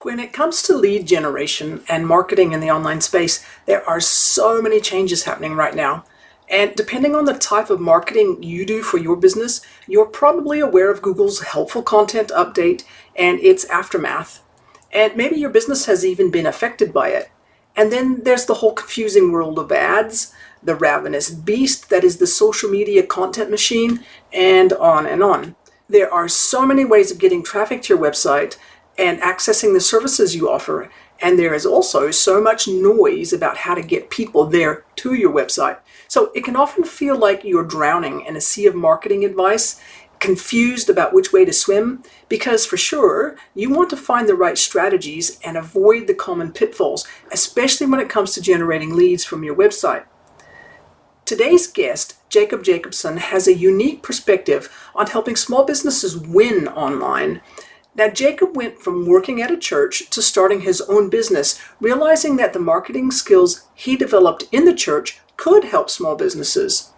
When it comes to lead generation and marketing in the online space, there are so many changes happening right now. And depending on the type of marketing you do for your business, you're probably aware of Google's helpful content update and its aftermath. And maybe your business has even been affected by it. And then there's the whole confusing world of ads, the ravenous beast that is the social media content machine, and on and on. There are so many ways of getting traffic to your website and accessing the services you offer. And there is also so much noise about how to get people there to your website. So it can often feel like you're drowning in a sea of marketing advice, confused about which way to swim, because for sure, you want to find the right strategies and avoid the common pitfalls, especially when it comes to generating leads from your website. Today's guest, Jacobson, has a unique perspective on helping small businesses win online. Now, Jacob went from working at a church to starting his own business, realizing that the marketing skills he developed in the church could help small businesses.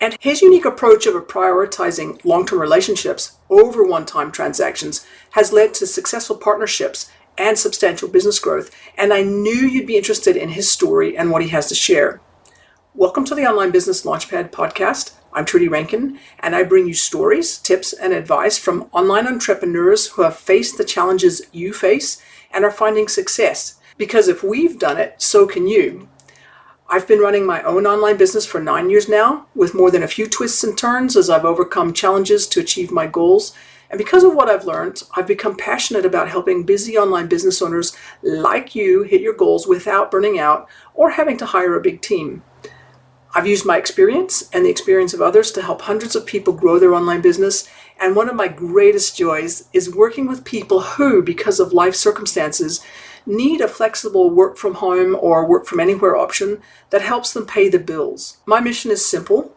And his unique approach of prioritizing long-term relationships over one-time transactions has led to successful partnerships and substantial business growth. And I knew you'd be interested in his story and what he has to share. Welcome to the Online Business Launchpad podcast. I'm Trudy Rankin, and I bring you stories, tips, and advice from online entrepreneurs who have faced the challenges you face and are finding success. Because if we've done it, so can you. I've been running my own online business for 9 years now, with more than a few twists and turns as I've overcome challenges to achieve my goals. And because of what I've learned, I've become passionate about helping busy online business owners like you hit your goals without burning out or having to hire a big team. I've used my experience and the experience of others to help hundreds of people grow their online business. And one of my greatest joys is working with people who, because of life circumstances, need a flexible work from home or work from anywhere option that helps them pay the bills. My mission is simple.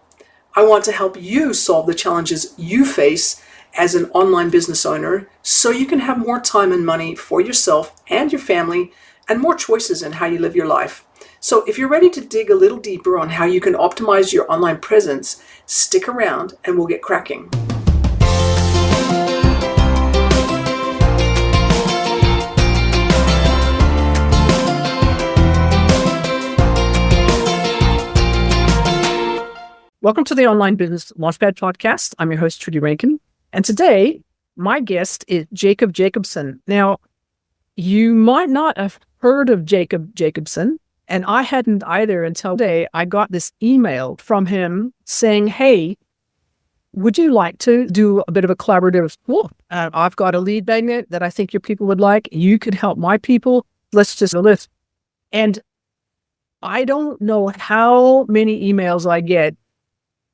I want to help you solve the challenges you face as an online business owner so you can have more time and money for yourself and your family and more choices in how you live your life. So if you're ready to dig a little deeper on how you can optimize your online presence, stick around and we'll get cracking. Welcome to the Online Business Launchpad podcast. I'm your host, Trudy Rankin. And today, my guest is Jacobson. Now, you might not have heard of Jacobson, and I hadn't either until today. I got this email from him saying, hey, would you like to do a bit of a collaborative work? I've got a lead magnet that I think your people would like. You could help my people. Let's just list. And I don't know how many emails I get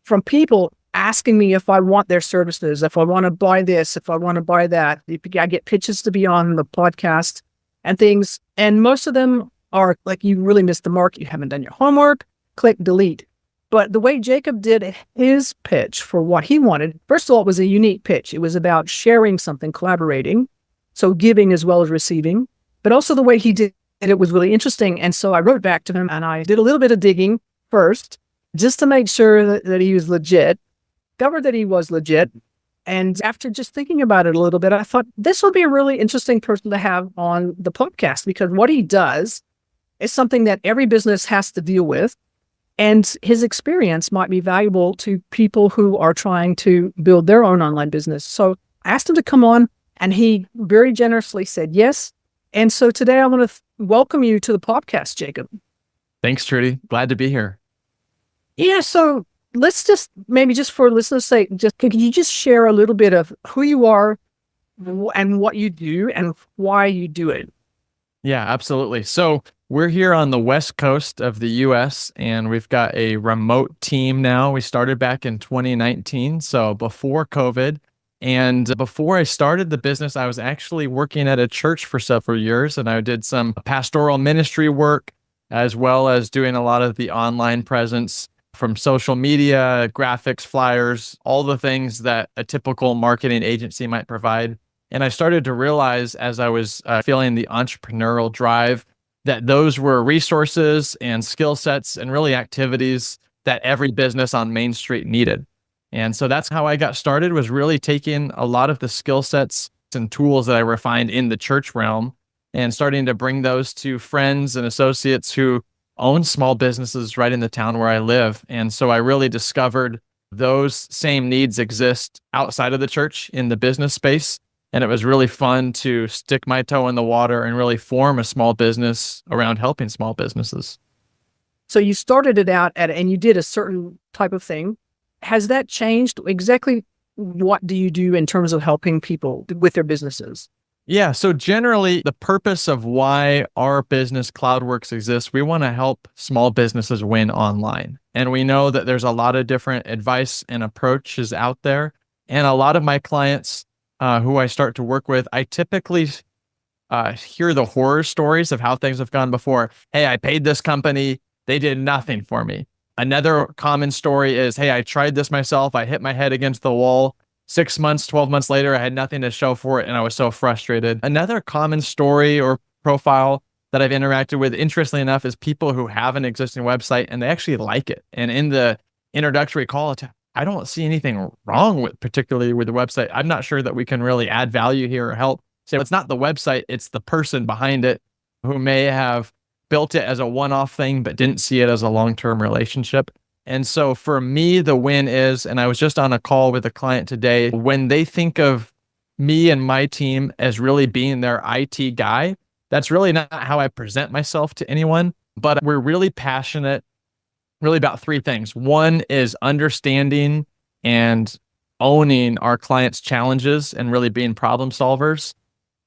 from people asking me if I want their services, if I want to buy this, if I want to buy that. I get pitches to be on the podcast and things. And most of them are like, you really missed the mark. You haven't done your homework. Click delete. But the way Jacob did his pitch for what he wanted, first of all, it was a unique pitch. It was about sharing something, collaborating. So giving as well as receiving. But also the way he did it was really interesting. And so I wrote back to him and I did a little bit of digging first, just to make sure that he was legit, discovered that he was legit. And after just thinking about it a little bit, I thought this would be a really interesting person to have on the podcast because what he does is something that every business has to deal with. And his experience might be valuable to people who are trying to build their own online business. So I asked him to come on and he very generously said yes. And so today I want to welcome you to the podcast, Jacob. Thanks, Trudy. Glad to be here. Yeah, so let's just, maybe just for listeners' sake, can you just share a little bit of who you are and what you do and why you do it? Yeah, absolutely. So we're here on the West Coast of the US and we've got a remote team now. We started back in 2019, so before COVID. And before I started the business, I was actually working at a church for several years and I did some pastoral ministry work as well as doing a lot of the online presence from social media, graphics, flyers, all the things that a typical marketing agency might provide. And I started to realize as I was feeling the entrepreneurial drive that those were resources and skill sets and really activities that every business on Main Street needed. And so that's how I got started, was really taking a lot of the skill sets and tools that I refined in the church realm and starting to bring those to friends and associates who own small businesses right in the town where I live. And so I really discovered those same needs exist outside of the church in the business space. And it was really fun to stick my toe in the water and really form a small business around helping small businesses. So you started it out and you did a certain type of thing. Has that changed? Exactly what do you do in terms of helping people with their businesses? Yeah, so generally, the purpose of why our business CloudWorks exists, we want to help small businesses win online. And we know that there's a lot of different advice and approaches out there. And a lot of my clients who I start to work with, I typically hear the horror stories of how things have gone before. Hey, I paid this company, they did nothing for me. Another common story is, hey, I tried this myself, I hit my head against the wall. 6 months, 12 months later, I had nothing to show for it, and I was so frustrated. Another common story or profile that I've interacted with, interestingly enough, is people who have an existing website and they actually like it. And in the introductory call, I don't see anything wrong with, particularly with the website. I'm not sure that we can really add value here or help. So it's not the website, it's the person behind it who may have built it as a one-off thing, but didn't see it as a long-term relationship. And so for me, the win is, and I was just on a call with a client today, when they think of me and my team as really being their IT guy, that's really not how I present myself to anyone, but we're really passionate really about three things. One is understanding and owning our clients' challenges and really being problem solvers.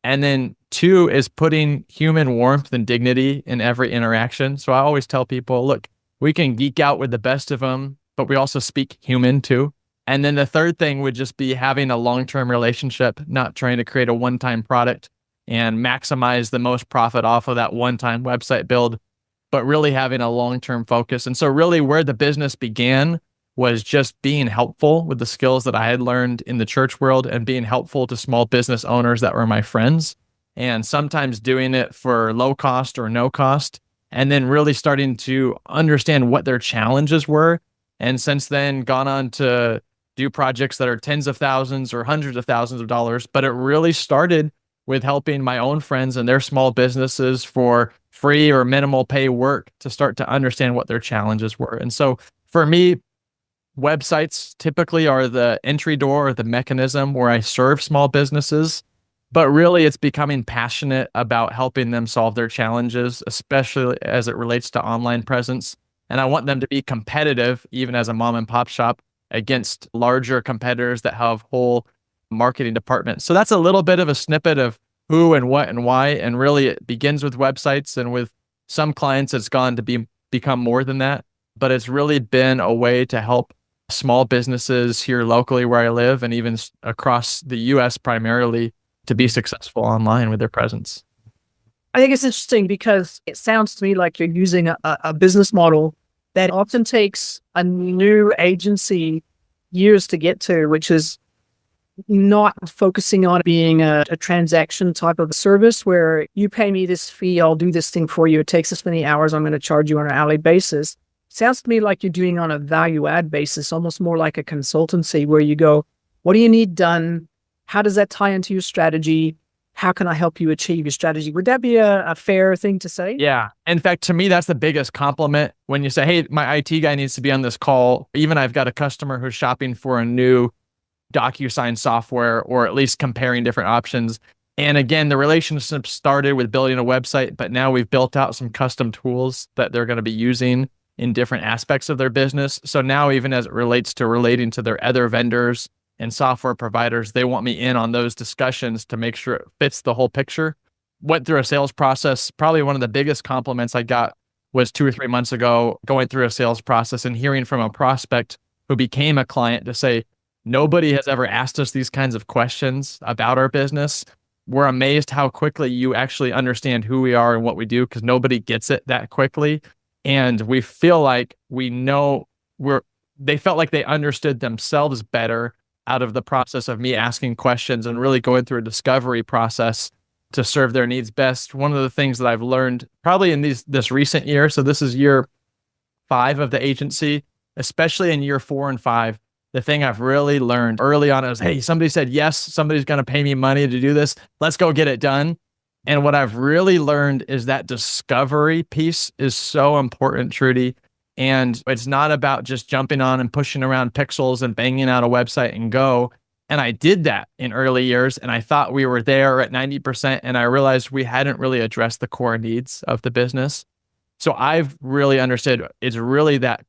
And then two is putting human warmth and dignity in every interaction. So I always tell people, look, we can geek out with the best of them, but we also speak human too. And then the third thing would just be having a long-term relationship, not trying to create a one-time product and maximize the most profit off of that one-time website build, but really having a long-term focus. And so really where the business began was just being helpful with the skills that I had learned in the church world and being helpful to small business owners that were my friends, and sometimes doing it for low cost or no cost. And then really starting to understand what their challenges were. And since then, gone on to do projects that are tens of thousands or hundreds of thousands of dollars. But it really started with helping my own friends and their small businesses for free or minimal pay work to start to understand what their challenges were. And so for me, websites typically are the entry door or the mechanism where I serve small businesses. But really, it's becoming passionate about helping them solve their challenges, especially as it relates to online presence. And I want them to be competitive, even as a mom and pop shop, against larger competitors that have whole marketing departments. So that's a little bit of a snippet of who and what and why. And really, it begins with websites. And with some clients, it's gone to become more than that. But it's really been a way to help small businesses here locally where I live and even across the US primarily to be successful online with their presence. I think it's interesting because it sounds to me like you're using a business model that often takes a new agency years to get to, which is not focusing on being a transaction type of service where you pay me this fee, I'll do this thing for you. It takes this many hours, I'm going to charge you on an hourly basis. Sounds to me like you're doing on a value add basis, almost more like a consultancy where you go, what do you need done? How does that tie into your strategy? How can I help you achieve your strategy? Would that be a fair thing to say? Yeah. In fact, to me, that's the biggest compliment when you say, hey, my IT guy needs to be on this call. Even I've got a customer who's shopping for a new DocuSign software, or at least comparing different options. And again, the relationship started with building a website, but now we've built out some custom tools that they're going to be using in different aspects of their business. So now even as it relates to relating to their other vendors and software providers, they want me in on those discussions to make sure it fits the whole picture. Went through a sales process. Probably one of the biggest compliments I got was 2 or 3 months ago, going through a sales process and hearing from a prospect who became a client to say, nobody has ever asked us these kinds of questions about our business. We're amazed how quickly you actually understand who we are and what we do, because nobody gets it that quickly. And we feel like we know they felt like they understood themselves better out of the process of me asking questions and really going through a discovery process to serve their needs best. One of the things that I've learned probably in this recent year, so this is year 5 of the agency, especially in year 4 and 5, the thing I've really learned early on is, hey, somebody said, yes, somebody's going to pay me money to do this. Let's go get it done. And what I've really learned is that discovery piece is so important, Trudy. And it's not about just jumping on and pushing around pixels and banging out a website and go. And I did that in early years, and I thought we were there at 90%, and I realized we hadn't really addressed the core needs of the business. So I've really understood it's really that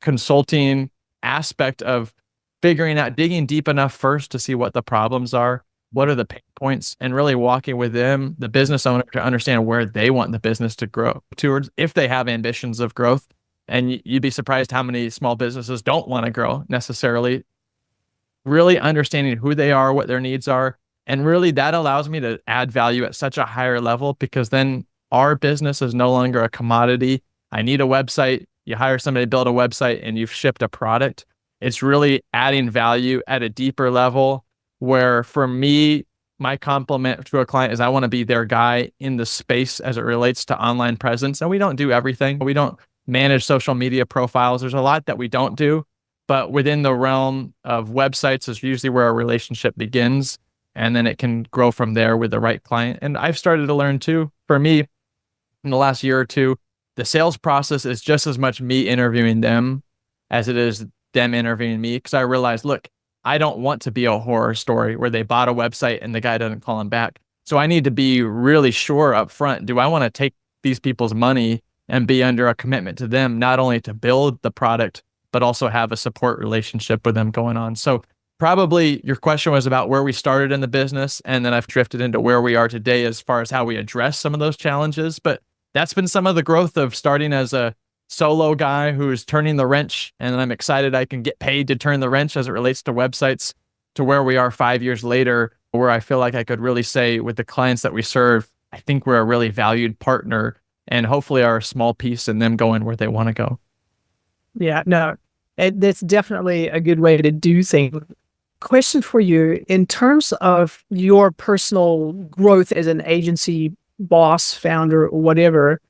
consulting aspect of figuring out, digging deep enough first to see what the problems are, what are the pain points, and really walking with them, the business owner, to understand where they want the business to grow towards, if they have ambitions of growth. And you'd be surprised how many small businesses don't want to grow necessarily. Really understanding who they are, what their needs are. And really that allows me to add value at such a higher level, because then our business is no longer a commodity. I need a website. You hire somebody to build a website and you've shipped a product. It's really adding value at a deeper level, where for me, my compliment to a client is I want to be their guy in the space as it relates to online presence. And we don't do everything. We don't manage social media profiles. There's a lot that we don't do. But within the realm of websites is usually where a relationship begins. And then it can grow from there with the right client. And I've started to learn too, for me, in the last year or two, the sales process is just as much me interviewing them as it is them interviewing me. Because I realized, look, I don't want to be a horror story where they bought a website and the guy doesn't call them back. So I need to be really sure up front, do I want to take these people's money and be under a commitment to them, not only to build the product, but also have a support relationship with them going on. So probably your question was about where we started in the business, and then I've drifted into where we are today as far as how we address some of those challenges. But that's been some of the growth of starting as a solo guy who's turning the wrench, and I'm excited I can get paid to turn the wrench as it relates to websites, to where we are 5 years later, where I feel like I could really say with the clients that we serve, I think we're a really valued partner, and hopefully are a small piece in them going where they want to go. Yeah, no, that's definitely a good way to do things. Question for you, in terms of your personal growth as an agency boss, founder, or whatever,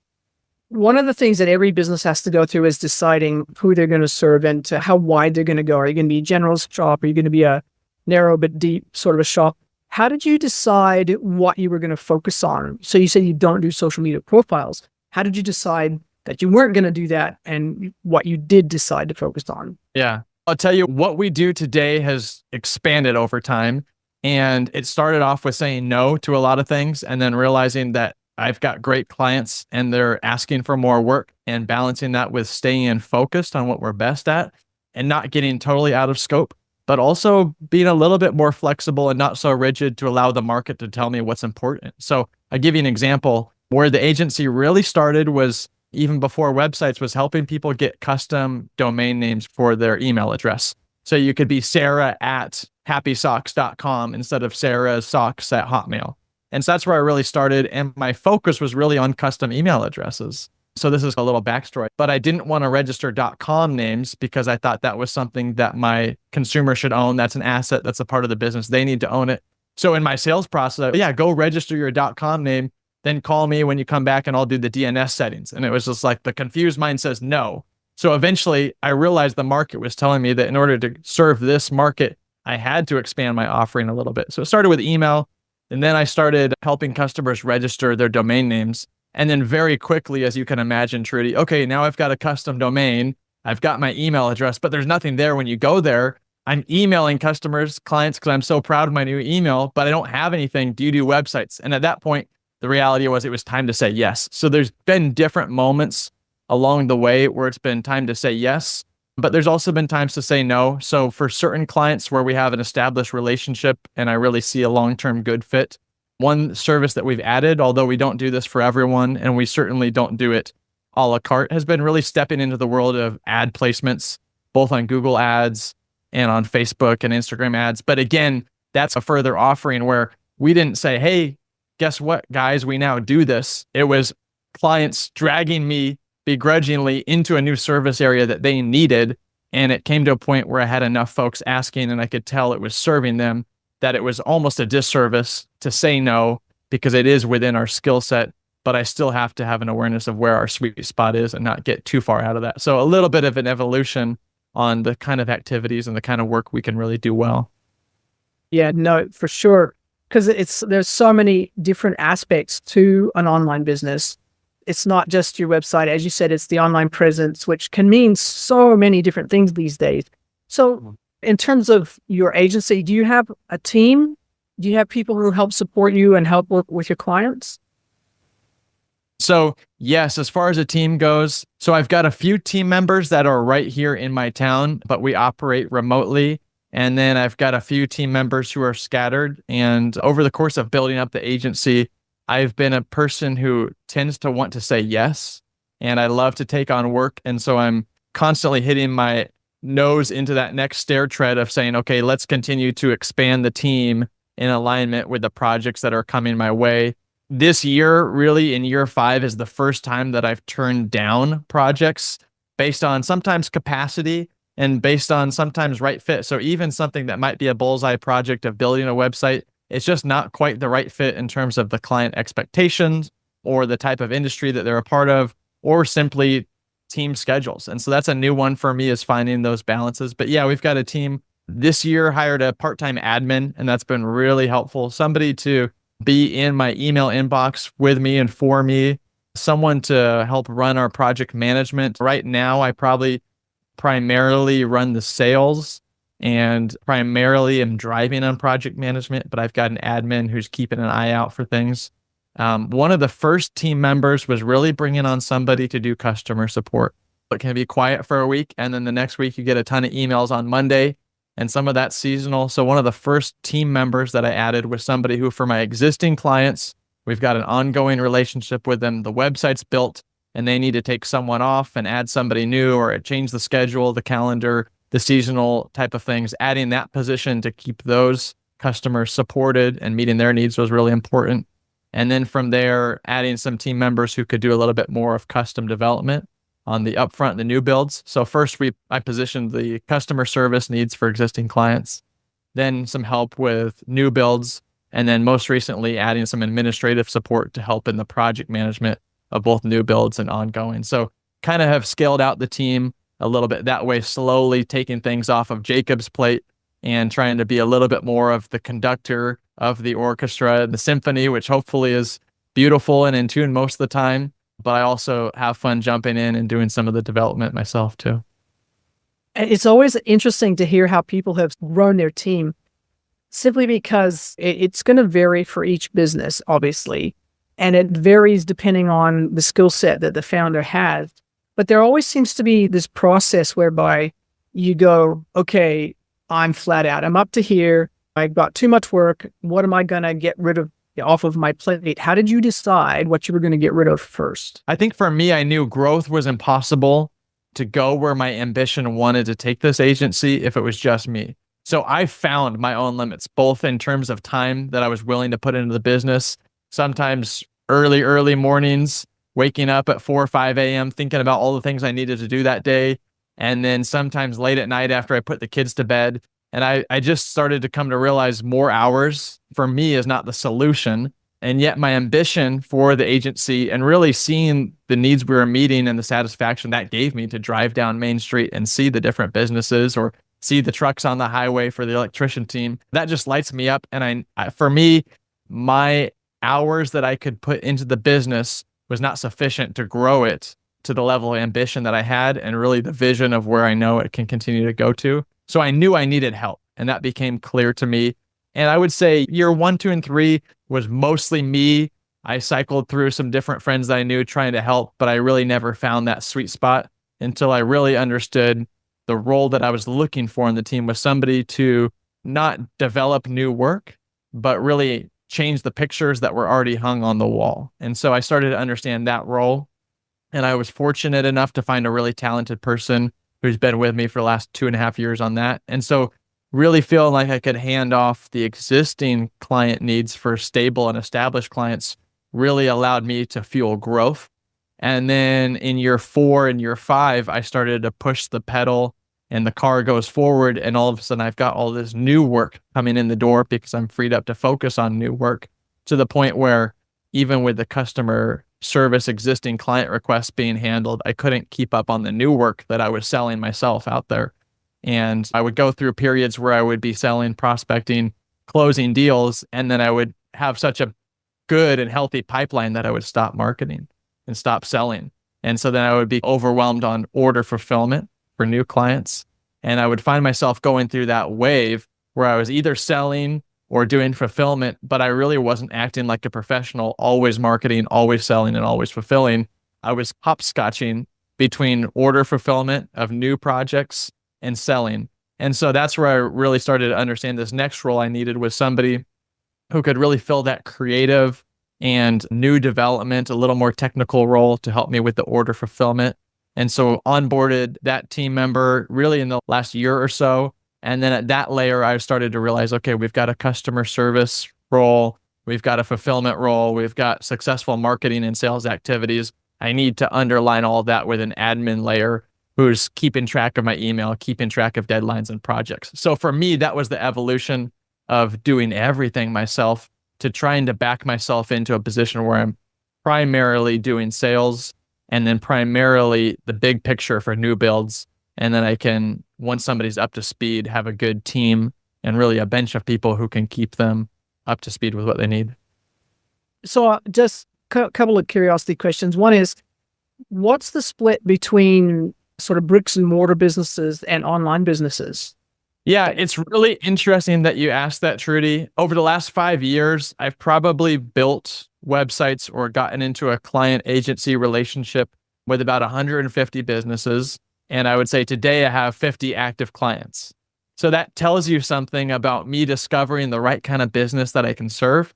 one of the things that every business has to go through is deciding who they're going to serve and to how wide they're going to go. Are you going to be a general shop? Are you going to be a narrow but deep sort of a shop? How did you decide what you were going to focus on? So you said you don't do social media profiles. How did you decide that you weren't going to do that, and what you did decide to focus on? Yeah. I'll tell you, what we do today has expanded over time. And it started off with saying no to a lot of things, and then realizing that I've got great clients and they're asking for more work, and balancing that with staying focused on what we're best at and not getting totally out of scope, but also being a little bit more flexible and not so rigid to allow the market to tell me what's important. So I'll give you an example. Where the agency really started was even before websites, was helping people get custom domain names for their email address. So you could be Sarah at happysocks.com instead of sarahsocks at Hotmail. And so that's where I really started. And my focus was really on custom email addresses. So this is a little backstory, but I didn't want to register .com names because I thought that was something that my consumer should own. That's an asset. That's a part of the business. They need to own it. So in my sales process, yeah, go register your .com name, then call me when you come back and I'll do the DNS settings. And it was just like the confused mind says no. So eventually I realized the market was telling me that in order to serve this market, I had to expand my offering a little bit. So it started with email, and then I started helping customers register their domain names. And then very quickly, as you can imagine, Trudy, okay, now I've got a custom domain. I've got my email address, but there's nothing there when you go there. I'm emailing customers, clients, because I'm so proud of my new email, but I don't have anything. Do you do websites? And at that point, the reality was it was time to say yes. So there's been different moments along the way where it's been time to say yes, but there's also been times to say no. So for certain clients where we have an established relationship and I really see a long-term good fit, one service that we've added, although we don't do this for everyone, and we certainly don't do it a la carte, has been really stepping into the world of ad placements, both on Google ads and on Facebook and Instagram ads. But again, that's a further offering where we didn't say, hey, guess what, guys, we now do this. It was clients dragging me begrudgingly into a new service area that they needed. And it came to a point where I had enough folks asking and I could tell it was serving them, that it was almost a disservice to say no, because it is within our skill set, but I still have to have an awareness of where our sweet spot is and not get too far out of that. So a little bit of an evolution on the kind of activities and the kind of work we can really do well. Yeah, no, for sure. because there's so many different aspects to an online business. It's not just your website. As you said, it's the online presence, which can mean so many different things these days. So in terms of your agency, do you have a team? Do you have people who help support you and help work with your clients? So yes, as far as a team goes, so I've got a few team members that are right here in my town, but we operate remotely. And then I've got a few team members who are scattered. And over the course of building up the agency, I've been a person who tends to want to say yes, and I love to take on work. And so I'm constantly hitting my nose into that next stair tread of saying, okay, let's continue to expand the team in alignment with the projects that are coming my way. This year, really in year 5, is the first time that I've turned down projects based on sometimes capacity and based on sometimes right fit. So even something that might be a bullseye project of building a website, it's just not quite the right fit in terms of the client expectations or the type of industry that they're a part of, or simply team schedules. And so that's a new one for me, is finding those balances. But yeah, we've got a team this year, hired a part-time admin, and that's been really helpful. Somebody to be in my email inbox with me and for me, someone to help run our project management. Right now, I probably primarily run the sales and primarily am driving on project management, but I've got an admin who's keeping an eye out for things. One of the first team members was really bringing on somebody to do customer support. It can be quiet for a week, and then the next week you get a ton of emails on Monday, and some of that's seasonal. So one of the first team members that I added was somebody who, for my existing clients, we've got an ongoing relationship with them. The website's built, and they need to take someone off and add somebody new, or change the schedule, the calendar, the seasonal type of things. Adding that position to keep those customers supported and meeting their needs was really important. And then from there, adding some team members who could do a little bit more of custom development on the upfront, the new builds. So first I positioned the customer service needs for existing clients, then some help with new builds, and then most recently adding some administrative support to help in the project management of both new builds and ongoing. So kind of have scaled out the team a little bit that way, slowly taking things off of Jacob's plate and trying to be a little bit more of the conductor of the orchestra, the symphony, which hopefully is beautiful and in tune most of the time. But I also have fun jumping in and doing some of the development myself too. It's always interesting to hear how people have grown their team, simply because it's going to vary for each business, obviously. And it varies depending on the skill set that the founder has. But there always seems to be this process whereby you go, okay, I'm flat out. I'm up to here. I've got too much work. What am I going to get rid of off of my plate? How did you decide what you were going to get rid of first? I think for me, I knew growth was impossible to go where my ambition wanted to take this agency if it was just me. So I found my own limits, both in terms of time that I was willing to put into the business, sometimes early mornings, waking up at 4 or 5 a.m., thinking about all the things I needed to do that day. And then sometimes late at night after I put the kids to bed. And I just started to come to realize more hours for me is not the solution. And yet my ambition for the agency and really seeing the needs we were meeting and the satisfaction that gave me to drive down Main Street and see the different businesses or see the trucks on the highway for the electrician team, that just lights me up. And for me, my hours that I could put into the business was not sufficient to grow it to the level of ambition that I had and really the vision of where I know it can continue to go to. So I knew I needed help, and that became clear to me. And I would say year 1, 2, and 3 was mostly me. I cycled through some different friends that I knew trying to help, but I really never found that sweet spot until I really understood the role that I was looking for in the team was somebody to not develop new work, but really change the pictures that were already hung on the wall. And so I started to understand that role. And I was fortunate enough to find a really talented person who's been with me for the last 2.5 years on that. And so really feeling like I could hand off the existing client needs for stable and established clients really allowed me to fuel growth. And then in year 4 and year 5, I started to push the pedal and the car goes forward. And all of a sudden I've got all this new work coming in the door because I'm freed up to focus on new work, to the point where even with the customer service existing client requests being handled, I couldn't keep up on the new work that I was selling myself out there. And I would go through periods where I would be selling, prospecting closing deals. And then I would have such a good and healthy pipeline that I would stop marketing and stop selling. And so then I would be overwhelmed on order fulfillment for new clients. And I would find myself going through that wave where I was either selling or doing fulfillment, but I really wasn't acting like a professional, always marketing, always selling, and always fulfilling. I was hopscotching between order fulfillment of new projects and selling. And so that's where I really started to understand this next role I needed was somebody who could really fill that creative and new development, a little more technical role to help me with the order fulfillment. And so onboarded that team member really in the last year or so. And then at that layer, I started to realize, okay, we've got a customer service role, we've got a fulfillment role, we've got successful marketing and sales activities. I need to underline all of that with an admin layer who's keeping track of my email, keeping track of deadlines and projects. So for me, that was the evolution of doing everything myself to trying to back myself into a position where I'm primarily doing sales and then primarily the big picture for new builds. And then I can, once somebody's up to speed, have a good team and really a bench of people who can keep them up to speed with what they need. So just a couple of curiosity questions. One is, what's the split between sort of bricks and mortar businesses and online businesses? Yeah, it's really interesting that you asked that, Trudy. Over the last 5 years, I've probably built websites or gotten into a client agency relationship with about 150 businesses. And I would say today I have 50 active clients. So that tells you something about me discovering the right kind of business that I can serve.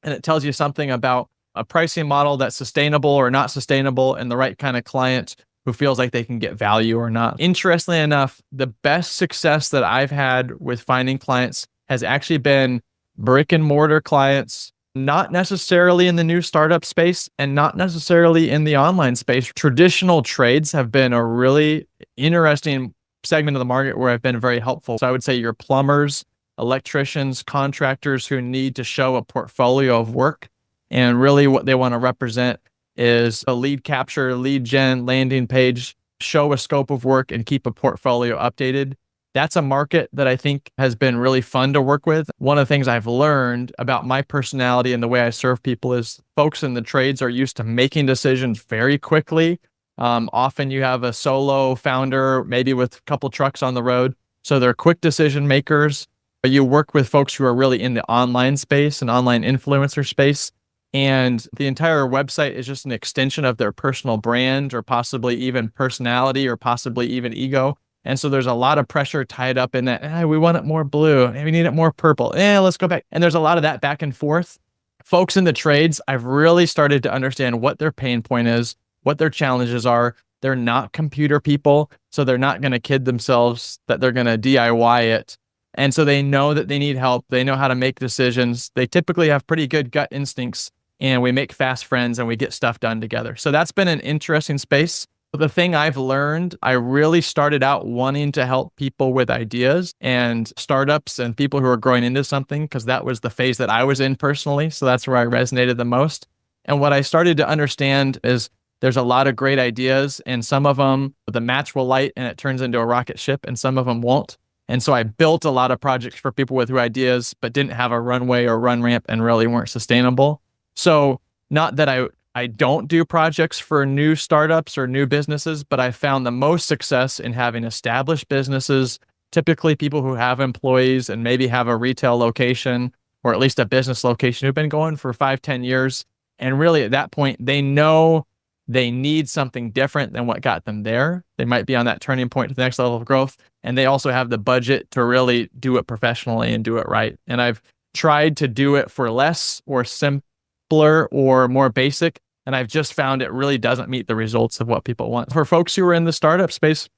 And it tells you something about a pricing model that's sustainable or not sustainable and the right kind of client who feels like they can get value or not. Interestingly enough, the best success that I've had with finding clients has actually been brick and mortar clients, not necessarily in the new startup space and not necessarily in the online space. Traditional trades have been a really interesting segment of the market where I've been very helpful. So I would say your plumbers, electricians, contractors who need to show a portfolio of work. And really what they want to represent is a lead capture, lead gen, landing page, show a scope of work and keep a portfolio updated. That's a market that I think has been really fun to work with. One of the things I've learned about my personality and the way I serve people is folks in the trades are used to making decisions very quickly. Often you have a solo founder, maybe with a couple trucks on the road. So they're quick decision makers. You work with folks who are really in the online space and online influencer space. And the entire website is just an extension of their personal brand or possibly even personality or possibly even ego. And so there's a lot of pressure tied up in that. We want it more blue. We need it more purple. Let's go back. And there's a lot of that back and forth. Folks in the trades, I've really started to understand what their pain point is, what their challenges are. They're not computer people, so they're not going to kid themselves that they're going to DIY it. And so they know that they need help. They know how to make decisions. They typically have pretty good gut instincts. And we make fast friends and we get stuff done together. So that's been an interesting space. But the thing I've learned, I really started out wanting to help people with ideas and startups and people who are growing into something because that was the phase that I was in personally. So that's where I resonated the most. And what I started to understand is there's a lot of great ideas and some of them, the match will light and it turns into a rocket ship and some of them won't. And so I built a lot of projects for people with ideas, but didn't have a runway or run ramp and really weren't sustainable. So not that I don't do projects for new startups or new businesses, but I found the most success in having established businesses, typically people who have employees and maybe have a retail location or at least a business location who've been going for 5-10 years. And really at that point, they know they need something different than what got them there. They might be on that turning point to the next level of growth. And they also have the budget to really do it professionally and do it right. And I've tried to do it for less or simpler or more basic. And I've just found it really doesn't meet the results of what people want. For folks who are in the startup space,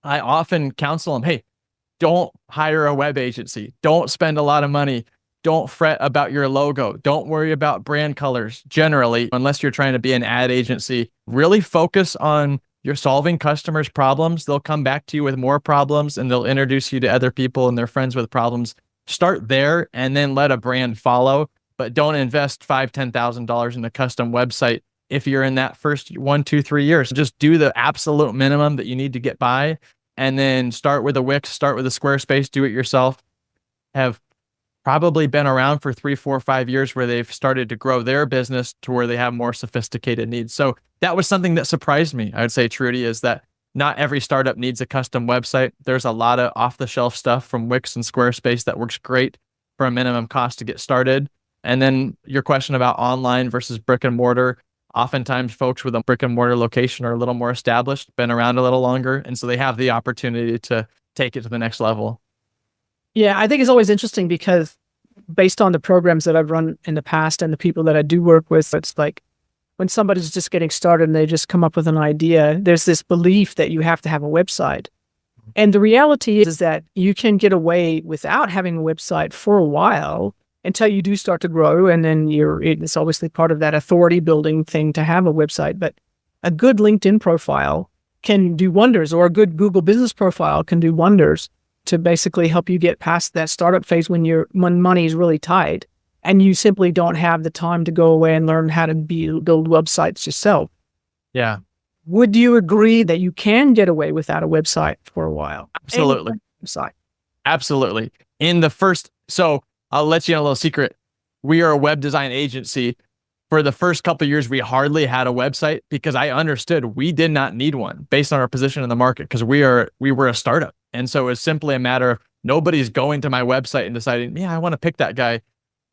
I often counsel them, hey, don't hire a web agency. Don't spend a lot of money. Don't fret about your logo. Don't worry about brand colors generally, unless you're trying to be an ad agency. Really focus on you're solving customers' problems. They'll come back to you with more problems and they'll introduce you to other people and their friends with problems. Start there and then let a brand follow. But don't invest $5,000, $10,000 in a custom website if you're in that first 1, 2, 3 years. Just do the absolute minimum that you need to get by, and then start with a Wix, start with a Squarespace, do it yourself. Have probably been around for 3, 4, 5 years where they've started to grow their business to where they have more sophisticated needs. So that was something that surprised me. I would say, Trudy, is that not every startup needs a custom website. There's a lot of off-the-shelf stuff from Wix and Squarespace that works great for a minimum cost to get started. And then your question about online versus brick and mortar, oftentimes folks with a brick and mortar location are a little more established, been around a little longer, and so they have the opportunity to take it to the next level. Yeah, I think it's always interesting because based on the programs that I've run in the past and the people that I do work with, it's like when somebody's just getting started and they just come up with an idea, there's this belief that you have to have a website. And the reality is that you can get away without having a website for a while until you do start to grow. And then it's obviously part of that authority building thing to have a website. But a good LinkedIn profile can do wonders, or a good Google business profile can do wonders to basically help you get past that startup phase when money is really tight and you simply don't have the time to go away and learn how to build websites yourself. Yeah. Would you agree that you can get away without a website for a while? Absolutely. Website. Absolutely. So I'll let you know a little secret. We are a web design agency. For the first couple of years, we hardly had a website because I understood we did not need one based on our position in the market because we were a startup. And so it's simply a matter of nobody's going to my website and deciding, yeah, I want to pick that guy.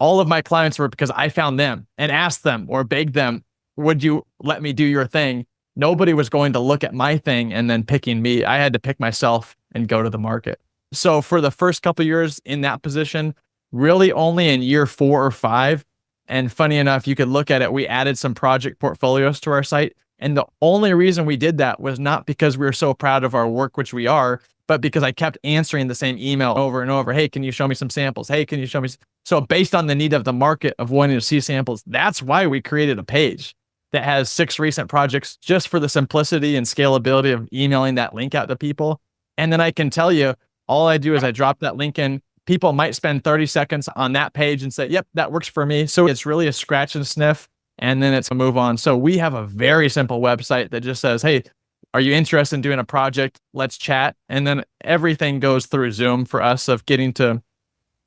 All of my clients were because I found them and asked them or begged them, would you let me do your thing? Nobody was going to look at my thing and then picking me. I had to pick myself and go to the market. So for the first couple of years in that position, really only in year 4 or 5, and funny enough, you could look at it, we added some project portfolios to our site. And the only reason we did that was not because we were so proud of our work, which we are, but because I kept answering the same email over and over. Hey, can you show me some samples? Hey, can you show me? So based on the need of the market of wanting to see samples, that's why we created a page that has 6 recent projects just for the simplicity and scalability of emailing that link out to people. And then I can tell you, all I do is I drop that link in. People might spend 30 seconds on that page and say, yep, that works for me. So it's really a scratch and sniff, and then it's a move on. So we have a very simple website that just says, hey, are you interested in doing a project? Let's chat. And then everything goes through Zoom for us of getting to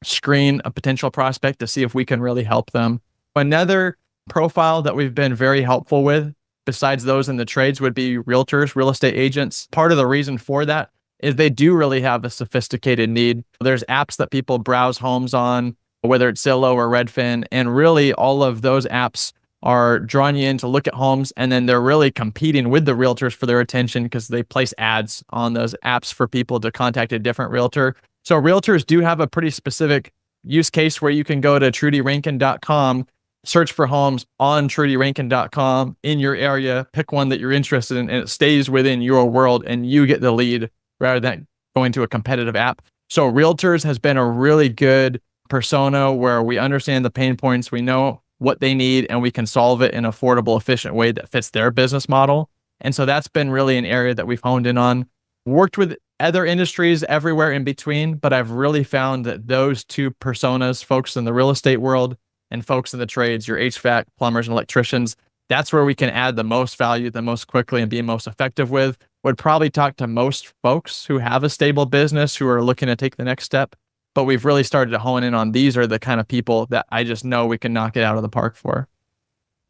screen a potential prospect to see if we can really help them. Another profile that we've been very helpful with, besides those in the trades, would be realtors, real estate agents. Part of the reason for that is they do really have a sophisticated need. There's apps that people browse homes on, whether it's Zillow or Redfin, and really all of those apps are drawing you in to look at homes, and then they're really competing with the realtors for their attention because they place ads on those apps for people to contact a different realtor. So realtors do have a pretty specific use case where you can go to trudyrankin.com, search for homes on trudyrankin.com in your area, pick one that you're interested in, and it stays within your world and you get the lead rather than going to a competitive app. So realtors has been a really good persona where we understand the pain points, we know what they need, and we can solve it in an affordable, efficient way that fits their business model. And so that's been really an area that we've honed in on. Worked with other industries everywhere in between, but I've really found that those 2 personas, folks in the real estate world and folks in the trades, your HVAC, plumbers, and electricians, that's where we can add the most value the most quickly and be most effective with. Would probably talk to most folks who have a stable business who are looking to take the next step. But we've really started to hone in on these are the kind of people that I just know we can knock it out of the park for.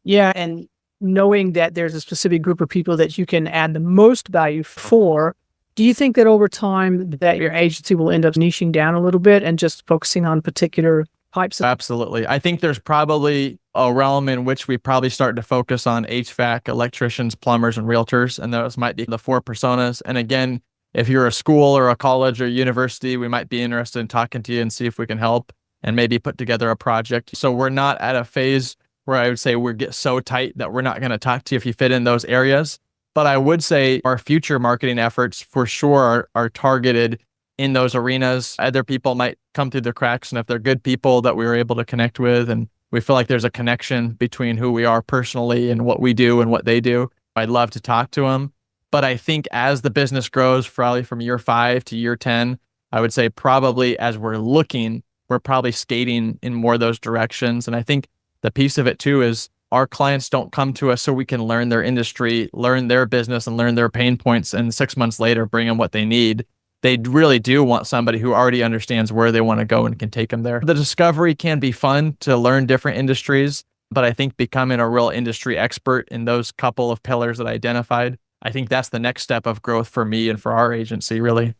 Yeah. And knowing that there's a specific group of people that you can add the most value for, do you think that over time that your agency will end up niching down a little bit and just focusing on particular types of? Absolutely. I think there's probably a realm in which we probably start to focus on HVAC, electricians, plumbers, and realtors, and those might be the 4 personas. And again, if you're a school or a college or university, we might be interested in talking to you and see if we can help and maybe put together a project. So we're not at a phase where I would say we get so tight that we're not going to talk to you if you fit in those areas. But I would say our future marketing efforts for sure are targeted in those arenas. Other people might come through the cracks, and if they're good people that we were able to connect with and we feel like there's a connection between who we are personally and what we do and what they do, I'd love to talk to them. But I think as the business grows, probably from year 5 to year 10, I would say probably as we're looking, we're probably skating in more of those directions. And I think the piece of it too is our clients don't come to us so we can learn their industry, learn their business, and learn their pain points, and 6 months later bring them what they need. they really do want somebody who already understands where they want to go and can take them there. The discovery can be fun to learn different industries, but I think becoming a real industry expert in those couple of pillars that I identified, I think that's the next step of growth for me and for our agency, really.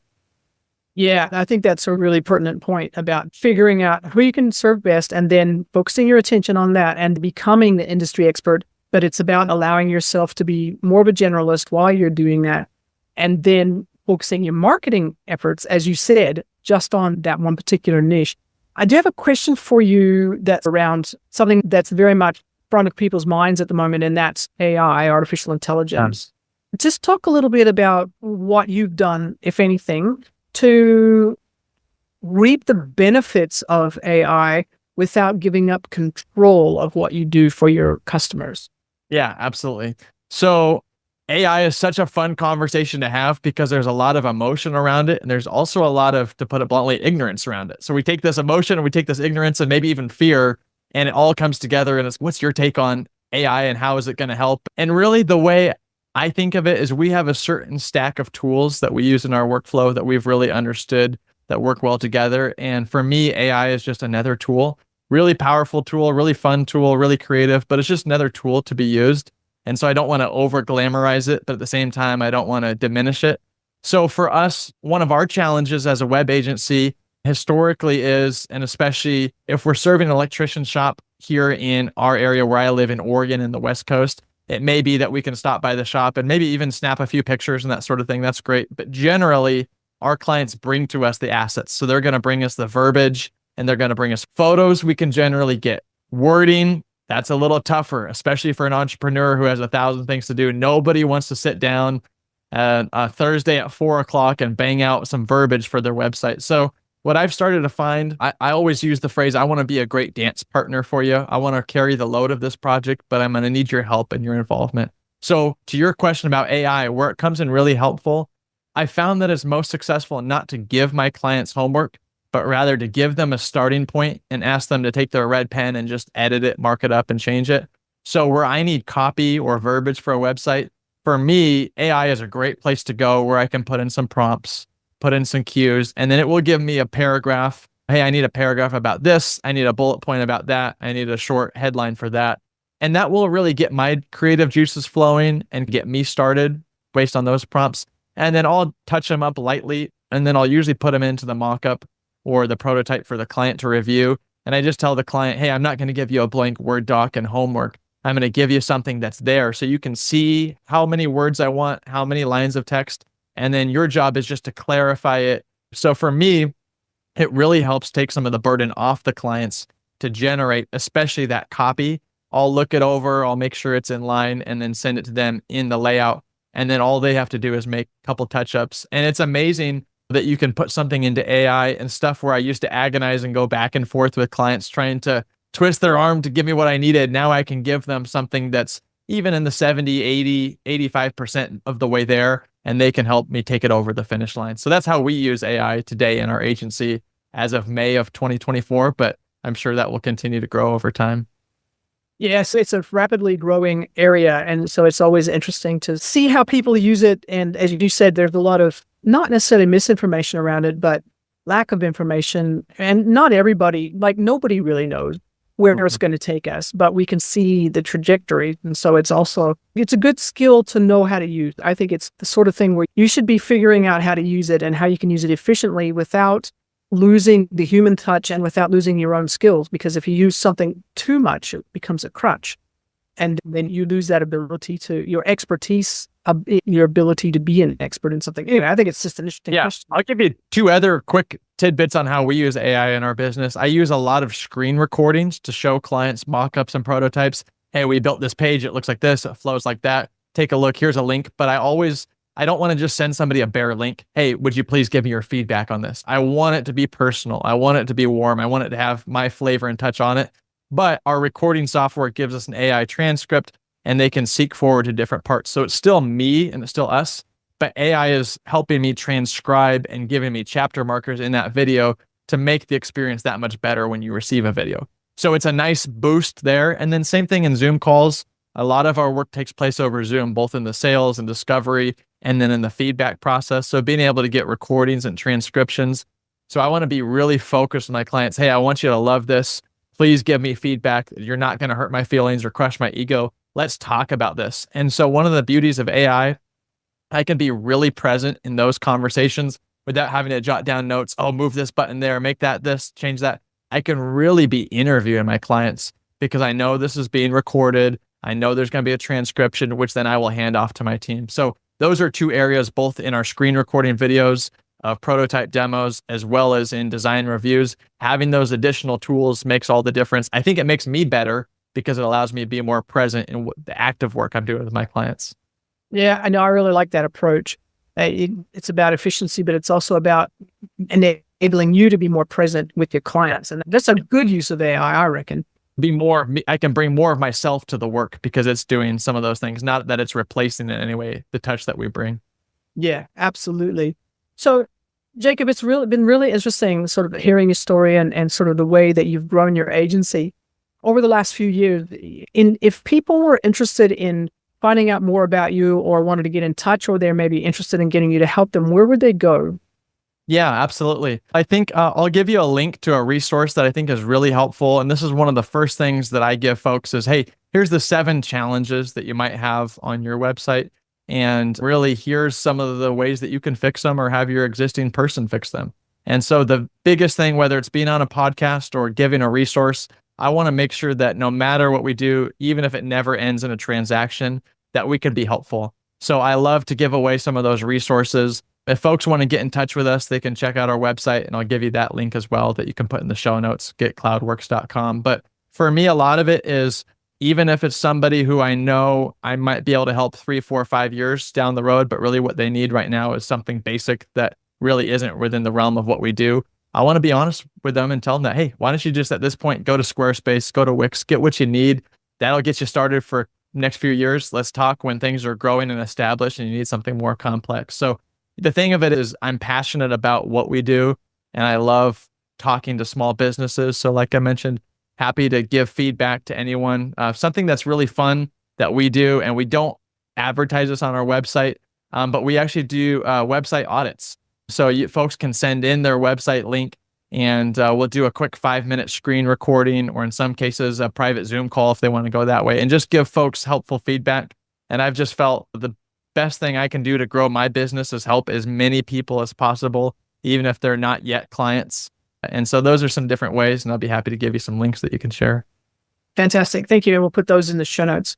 Yeah, I think that's a really pertinent point about figuring out who you can serve best and then focusing your attention on that and becoming the industry expert. But it's about allowing yourself to be more of a generalist while you're doing that. And then focusing your marketing efforts, as you said, just on that one particular niche. I do have a question for you that's around something that's very much front of people's minds at the moment, and that's AI, artificial intelligence. Just talk a little bit about what you've done, if anything, to reap the benefits of AI without giving up control of what you do for your customers. Yeah, absolutely. So AI is such a fun conversation to have because there's a lot of emotion around it. And there's also a lot of, to put it bluntly, ignorance around it. So we take this emotion and we take this ignorance and maybe even fear, and it all comes together. And it's, what's your take on AI and how is it going to help? And really the way I think of it is we have a certain stack of tools that we use in our workflow that we've really understood that work well together. And for me, AI is just another tool, really powerful tool, really fun tool, really creative, but it's just another tool to be used. And so I don't want to over glamorize it, but at the same time, I don't want to diminish it. So for us, one of our challenges as a web agency historically is, and especially if we're serving an electrician shop here in our area where I live in Oregon in the West Coast, it may be that we can stop by the shop and maybe even snap a few pictures and that sort of thing. That's great. But generally, our clients bring to us the assets. So they're going to bring us the verbiage and they're going to bring us photos we can generally get. Wording, that's a little tougher, especially for an entrepreneur who has 1,000 things to do. Nobody wants to sit down a Thursday at 4:00 and bang out some verbiage for their website. So what I've started to find, I always use the phrase, I want to be a great dance partner for you. I want to carry the load of this project, but I'm going to need your help and your involvement. So to your question about AI, where it comes in really helpful, I found that it's most successful not to give my clients homework, but rather to give them a starting point and ask them to take their red pen and just edit it, mark it up, and change it. So where I need copy or verbiage for a website, for me, AI is a great place to go where I can put in some prompts, put in some cues, and then it will give me a paragraph. Hey, I need a paragraph about this. I need a bullet point about that. I need a short headline for that. And that will really get my creative juices flowing and get me started based on those prompts. And then I'll touch them up lightly, and then I'll usually put them into the mock-up or the prototype for the client to review. And I just tell the client, hey, I'm not going to give you a blank Word doc and homework. I'm going to give you something that's there so you can see how many words I want, how many lines of text. And then your job is just to clarify it. So for me, it really helps take some of the burden off the clients to generate, especially that copy. I'll look it over, I'll make sure it's in line, and then send it to them in the layout. And then all they have to do is make a couple touch-ups. And it's amazing that you can put something into AI and stuff where I used to agonize and go back and forth with clients trying to twist their arm to give me what I needed. Now I can give them something that's even in the 70, 80, 85% of the way there, and they can help me take it over the finish line. So that's how we use AI today in our agency as of May of 2024, but I'm sure that will continue to grow over time. Yes, it's a rapidly growing area. And so it's always interesting to see how people use it. And as you said, there's a lot of not necessarily misinformation around it, but lack of information. And not everybody, like nobody really knows where it's going to take us, but we can see the trajectory. And so it's a good skill to know how to use. I think it's the sort of thing where you should be figuring out how to use it and how you can use it efficiently without losing the human touch and without losing your own skills. Because if you use something too much, it becomes a crutch. And then you lose that ability to, your expertise, your ability to be an expert in something. Anyway, I think it's just an interesting question. I'll give you two other quick tidbits on how we use AI in our business. I use a lot of screen recordings to show clients mock-ups and prototypes. Hey, we built this page. It looks like this. It flows like that. Take a look. Here's a link. But I don't want to just send somebody a bare link. Hey, would you please give me your feedback on this? I want it to be personal. I want it to be warm. I want it to have my flavor and touch on it. But our recording software gives us an AI transcript and they can seek forward to different parts. So it's still me and it's still us, but AI is helping me transcribe and giving me chapter markers in that video to make the experience that much better when you receive a video. So it's a nice boost there. And then same thing in Zoom calls. A lot of our work takes place over Zoom, both in the sales and discovery and then in the feedback process. So being able to get recordings and transcriptions. So I want to be really focused on my clients. Hey, I want you to love this. Please give me feedback. You're not going to hurt my feelings or crush my ego. Let's talk about this. And so one of the beauties of AI, I can be really present in those conversations without having to jot down notes. Oh, move this button there, make that this, change that. I can really be interviewing my clients because I know this is being recorded. I know there's going to be a transcription, which then I will hand off to my team. So those are two areas, both in our screen recording videos of prototype demos, as well as in design reviews. Having those additional tools makes all the difference. I think it makes me better because it allows me to be more present in the active work I'm doing with my clients. Yeah, I know. I really like that approach. It's about efficiency, but it's also about enabling you to be more present with your clients. And that's a good use of AI, I reckon. I can bring more of myself to the work because it's doing some of those things, not that it's replacing in any way the touch that we bring. Yeah, absolutely. So, Jacob, it's been really interesting sort of hearing your story and sort of the way that you've grown your agency over the last few years. If people were interested in finding out more about you or wanted to get in touch, or they're maybe interested in getting you to help them, where would they go? Yeah, absolutely. I think I'll give you a link to a resource that I think is really helpful. And this is one of the first things that I give folks is, hey, here's the 7 challenges that you might have on your website. And really, here's some of the ways that you can fix them or have your existing person fix them. And so the biggest thing, whether it's being on a podcast or giving a resource, I want to make sure that no matter what we do, even if it never ends in a transaction, that we can be helpful. So I love to give away some of those resources. If folks want to get in touch with us, they can check out our website, and I'll give you that link as well that you can put in the show notes, getcloudworks.com. But for me, a lot of it is, even if it's somebody who I know I might be able to help 3, 4, 5 years down the road, but really what they need right now is something basic that really isn't within the realm of what we do. I want to be honest with them and tell them that, hey, why don't you just at this point go to Squarespace, go to Wix, get what you need. That'll get you started for next few years. Let's talk when things are growing and established and you need something more complex. So the thing of it is, I'm passionate about what we do, and I love talking to small businesses. So like I mentioned, happy to give feedback to anyone. Something that's really fun that we do, and we don't advertise this on our website, but we actually do website audits. So folks can send in their website link, and we'll do a quick 5-minute screen recording, or in some cases, a private Zoom call if they want to go that way, and just give folks helpful feedback. And I've just felt the best thing I can do to grow my business is help as many people as possible, even if they're not yet clients. And so those are some different ways, and I'll be happy to give you some links that you can share. Fantastic. Thank you. And we'll put those in the show notes.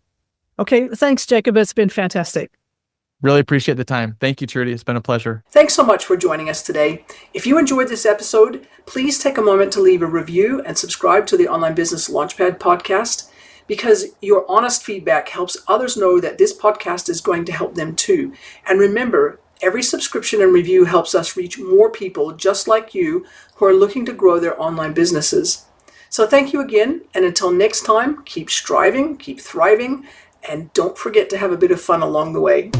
Okay. Thanks, Jacob. It's been fantastic. Really appreciate the time. Thank you, Trudy. It's been a pleasure. Thanks so much for joining us today. If you enjoyed this episode, please take a moment to leave a review and subscribe to the Online Business Launchpad podcast, because your honest feedback helps others know that this podcast is going to help them too. And remember, every subscription and review helps us reach more people just like you who are looking to grow their online businesses. So thank you again, and until next time, keep striving, keep thriving, and don't forget to have a bit of fun along the way.